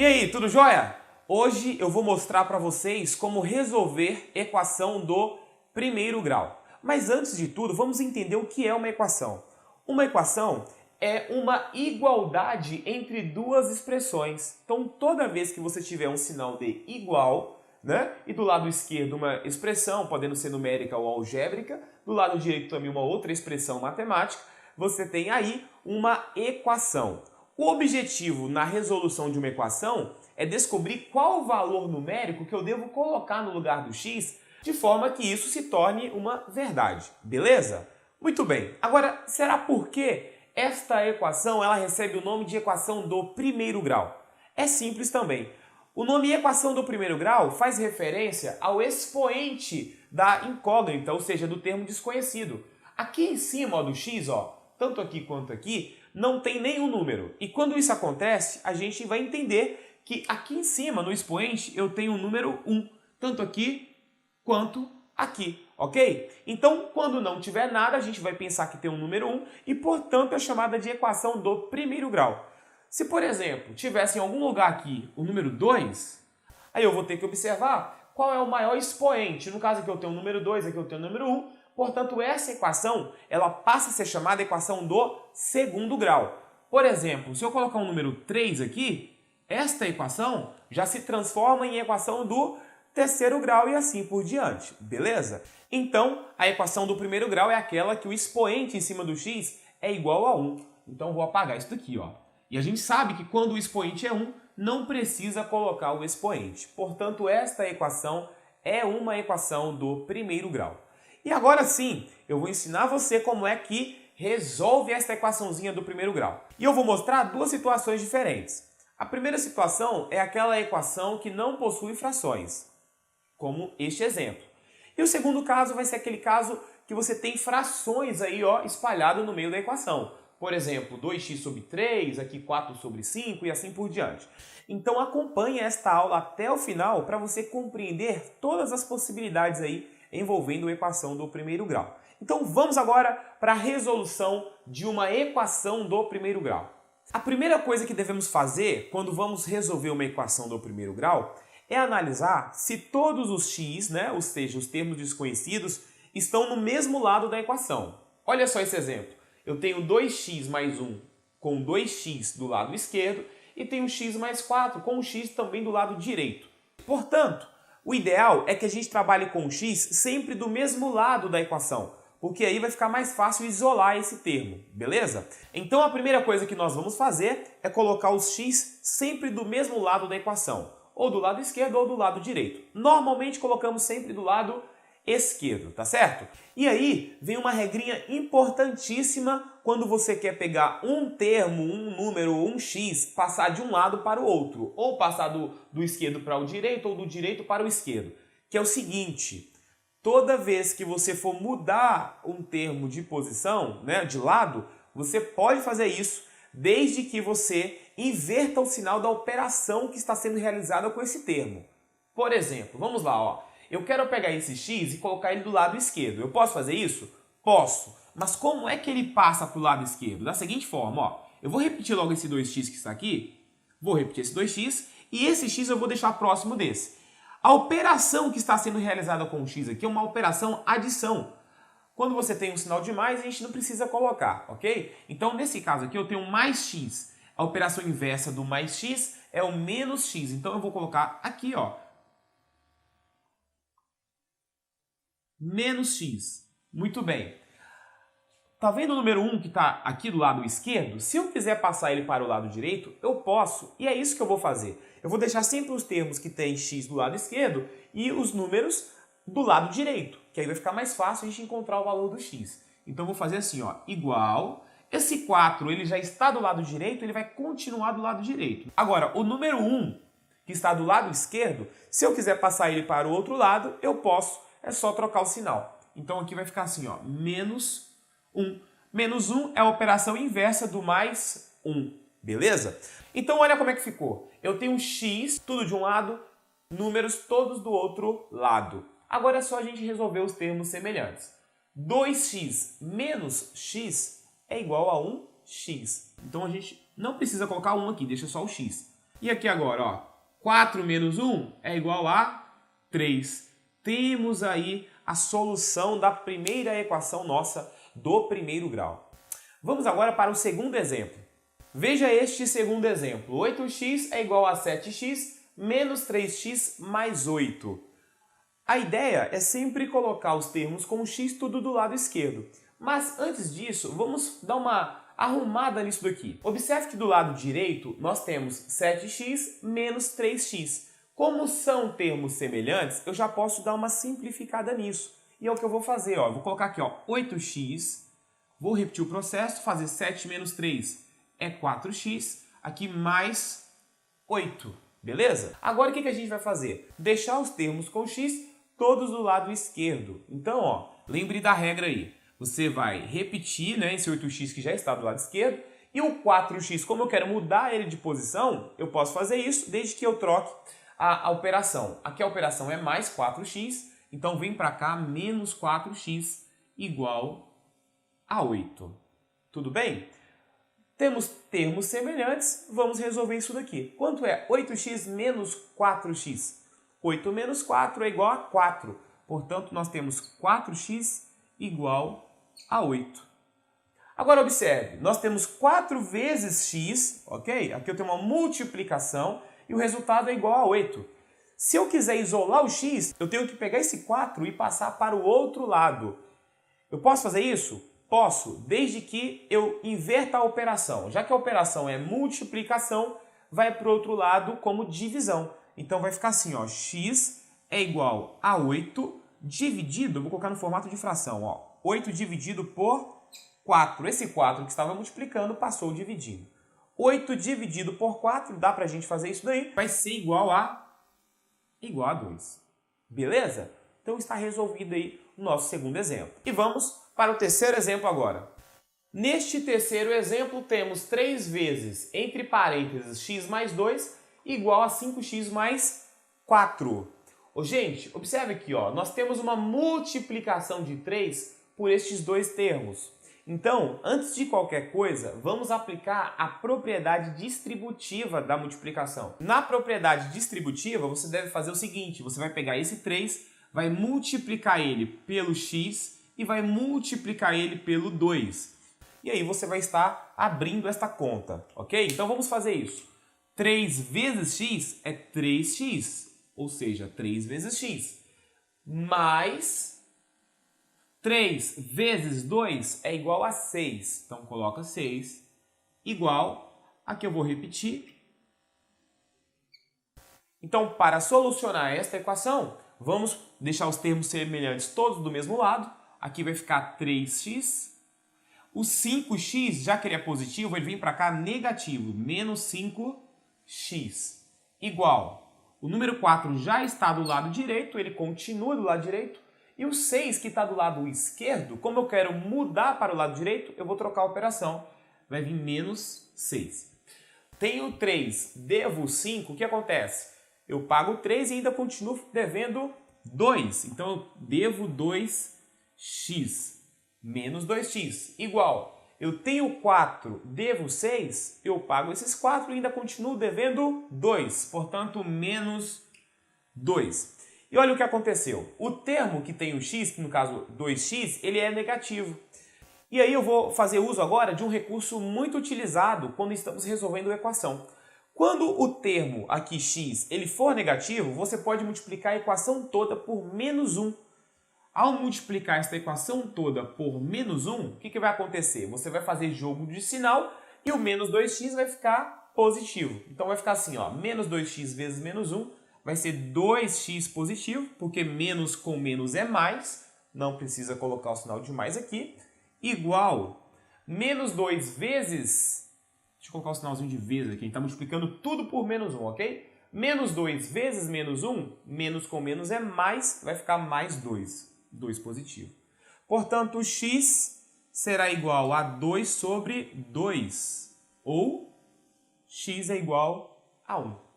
E aí, tudo jóia? Hoje eu vou mostrar para vocês como resolver equação do primeiro grau. Mas antes de tudo, vamos entender o que é uma equação. Uma equação é uma igualdade entre duas expressões. Então, toda vez que você tiver um sinal de igual, né, e do lado esquerdo uma expressão, podendo ser numérica ou algébrica, do lado direito também uma outra expressão matemática, você tem aí uma equação. O objetivo na resolução de uma equação é descobrir qual o valor numérico que eu devo colocar no lugar do x, de forma que isso se torne uma verdade, beleza? Muito bem, agora será por que esta equação ela recebe o nome de equação do primeiro grau? É simples também. O nome equação do primeiro grau faz referência ao expoente da incógnita, ou seja, do termo desconhecido. Aqui em cima ó, do x, ó, tanto aqui quanto aqui, não tem nenhum número. E quando isso acontece, a gente vai entender que aqui em cima, no expoente, eu tenho o número 1, tanto aqui quanto aqui, ok? Então, quando não tiver nada, a gente vai pensar que tem um número 1 e, portanto, é chamada de equação do primeiro grau. Se, por exemplo, tivesse em algum lugar aqui o número 2, aí eu vou ter que observar qual é o maior expoente. No caso aqui eu tenho o número 2, aqui eu tenho o número 1. Portanto, essa equação ela passa a ser chamada equação do segundo grau. Por exemplo, se eu colocar um número 3 aqui, esta equação já se transforma em equação do terceiro grau e assim por diante, beleza? Então, a equação do primeiro grau é aquela que o expoente em cima do x é igual a 1. Então, eu vou apagar isso daqui, ó. E a gente sabe que quando o expoente é 1, não precisa colocar o expoente. Portanto, esta equação é uma equação do primeiro grau. E agora sim, eu vou ensinar você como é que resolve esta equaçãozinha do primeiro grau. E eu vou mostrar duas situações diferentes. A primeira situação é aquela equação que não possui frações, como este exemplo. E o segundo caso vai ser aquele caso que você tem frações aí, ó, espalhado no meio da equação. Por exemplo, 2x sobre 3, aqui 4 sobre 5 e assim por diante. Então acompanhe esta aula até o final para você compreender todas as possibilidades aí envolvendo a equação do primeiro grau. Então vamos agora para a resolução de uma equação do primeiro grau. A primeira coisa que devemos fazer quando vamos resolver uma equação do primeiro grau é analisar se todos os x, né, ou seja, os termos desconhecidos, estão no mesmo lado da equação. Olha só esse exemplo. Eu tenho 2x mais 1 com 2x do lado esquerdo e tenho x mais 4 com x também do lado direito. Portanto, o ideal é que a gente trabalhe com o x sempre do mesmo lado da equação, porque aí vai ficar mais fácil isolar esse termo, beleza? Então a primeira coisa que nós vamos fazer é colocar os x sempre do mesmo lado da equação, ou do lado esquerdo ou do lado direito. Normalmente colocamos sempre do lado esquerdo, tá certo? E aí vem uma regrinha importantíssima quando você quer pegar um termo, um número, um x, passar de um lado para o outro, ou passar do esquerdo para o direito ou do direito para o esquerdo, que é o seguinte: toda vez que você for mudar um termo de posição, né, de lado, você pode fazer isso desde que você inverta o sinal da operação que está sendo realizada com esse termo. Por exemplo, vamos lá, ó. Eu quero pegar esse x e colocar ele do lado esquerdo. Eu posso fazer isso? Posso. Mas como é que ele passa para o lado esquerdo? Da seguinte forma, ó. Eu vou repetir logo esse 2x que está aqui. Vou repetir esse 2x. E esse x eu vou deixar próximo desse. A operação que está sendo realizada com o x aqui é uma operação adição. Quando você tem um sinal de mais, a gente não precisa colocar, ok? Então, nesse caso aqui, eu tenho mais x. A operação inversa do mais x é o menos x. Então, eu vou colocar aqui, ó. Menos x. Muito bem. Tá vendo o número 1 que está aqui do lado esquerdo? Se eu quiser passar ele para o lado direito, eu posso. E é isso que eu vou fazer. Eu vou deixar sempre os termos que tem x do lado esquerdo e os números do lado direito, que aí vai ficar mais fácil a gente encontrar o valor do x. Então eu vou fazer assim, ó, igual. Esse 4, ele já está do lado direito, ele vai continuar do lado direito. Agora, o número 1, que está do lado esquerdo, se eu quiser passar ele para o outro lado, eu posso. É só trocar o sinal. Então aqui vai ficar assim, ó, menos 1. Menos 1 é a operação inversa do mais 1, beleza? Então olha como é que ficou. Eu tenho x, tudo de um lado, números todos do outro lado. Agora é só a gente resolver os termos semelhantes. 2x menos x é igual a 1x. Então a gente não precisa colocar 1 aqui, deixa só o x. E aqui agora, ó, 4 menos 1 é igual a 3. Temos aí a solução da primeira equação nossa do primeiro grau. Vamos agora para o segundo exemplo. Veja este segundo exemplo. 8x é igual a 7x menos 3x mais 8. A ideia é sempre colocar os termos com x tudo do lado esquerdo. Mas antes disso, vamos dar uma arrumada nisso daqui. Observe que do lado direito nós temos 7x menos 3x. Como são termos semelhantes, eu já posso dar uma simplificada nisso. E é o que eu vou fazer. Ó. Eu vou colocar aqui ó, 8x, vou repetir o processo, fazer 7 menos 3 é 4x, aqui mais 8. Beleza? Agora o que a gente vai fazer? Deixar os termos com x todos do lado esquerdo. Então, ó, lembre da regra aí. Você vai repetir, né, esse 8x que já está do lado esquerdo, e o 4x, como eu quero mudar ele de posição, eu posso fazer isso desde que eu troque a operação. Aqui a operação é mais 4x, então vem para cá menos 4x igual a 8. Tudo bem? Temos termos semelhantes, vamos resolver isso daqui. Quanto é 8x menos 4x? 8 menos 4 é igual a 4. Portanto, nós temos 4x igual a 8. Agora, observe, nós temos 4 vezes x, ok? Aqui eu tenho uma multiplicação e o resultado é igual a 8. Se eu quiser isolar o x, eu tenho que pegar esse 4 e passar para o outro lado. Eu posso fazer isso? Posso, desde que eu inverta a operação. Já que a operação é multiplicação, vai para o outro lado como divisão. Então vai ficar assim, ó, x é igual a 8 dividido, vou colocar no formato de fração, ó, 8 dividido por 4. Esse 4 que estava multiplicando passou dividindo. 8 dividido por 4, dá para a gente fazer isso daí, vai ser igual a 2. Beleza? Então está resolvido aí o nosso segundo exemplo. E vamos para o terceiro exemplo agora. Neste terceiro exemplo temos 3 vezes, entre parênteses, x mais 2 igual a 5x mais 4. Ô, gente, observe aqui, ó, nós temos uma multiplicação de 3 por estes dois termos. Então, antes de qualquer coisa, vamos aplicar a propriedade distributiva da multiplicação. Na propriedade distributiva, você deve fazer o seguinte, você vai pegar esse 3, vai multiplicar ele pelo x e vai multiplicar ele pelo 2. E aí você vai estar abrindo esta conta, ok? Então vamos fazer isso. 3 vezes x é 3x, ou seja, 3 vezes x, mais 3 vezes 2 é igual a 6. Então coloca 6 igual, aqui eu vou repetir. Então para solucionar esta equação, vamos deixar os termos semelhantes todos do mesmo lado. Aqui vai ficar 3x. O 5x, já que ele é positivo, vai vir para cá negativo, menos 5x, igual. O número 4 já está do lado direito, ele continua do lado direito. E o 6, que está do lado esquerdo, como eu quero mudar para o lado direito, eu vou trocar a operação. Vai vir menos 6. Tenho 3, devo 5, o que acontece? Eu pago 3 e ainda continuo devendo 2. Então eu devo 2x. Menos 2x, igual, eu tenho 4, devo 6, eu pago esses 4 e ainda continuo devendo 2, portanto, menos 2. E olha o que aconteceu, o termo que tem o x, que no caso 2x, ele é negativo. E aí eu vou fazer uso agora de um recurso muito utilizado quando estamos resolvendo a equação. Quando o termo aqui x ele for negativo, você pode multiplicar a equação toda por menos 1. Ao multiplicar esta equação toda por menos 1, o que vai acontecer? Você vai fazer jogo de sinal e o menos 2x vai ficar positivo. Então vai ficar assim, ó, menos 2x vezes menos 1 vai ser 2x positivo, porque menos com menos é mais, não precisa colocar o sinal de mais aqui, igual menos 2 vezes, deixa eu colocar o sinalzinho de vezes aqui, a gente está multiplicando tudo por menos 1, ok? Menos 2 vezes menos 1, menos com menos é mais, vai ficar mais 2. 2 positivo. Portanto, o x será igual a 2 sobre 2, ou x é igual a 1.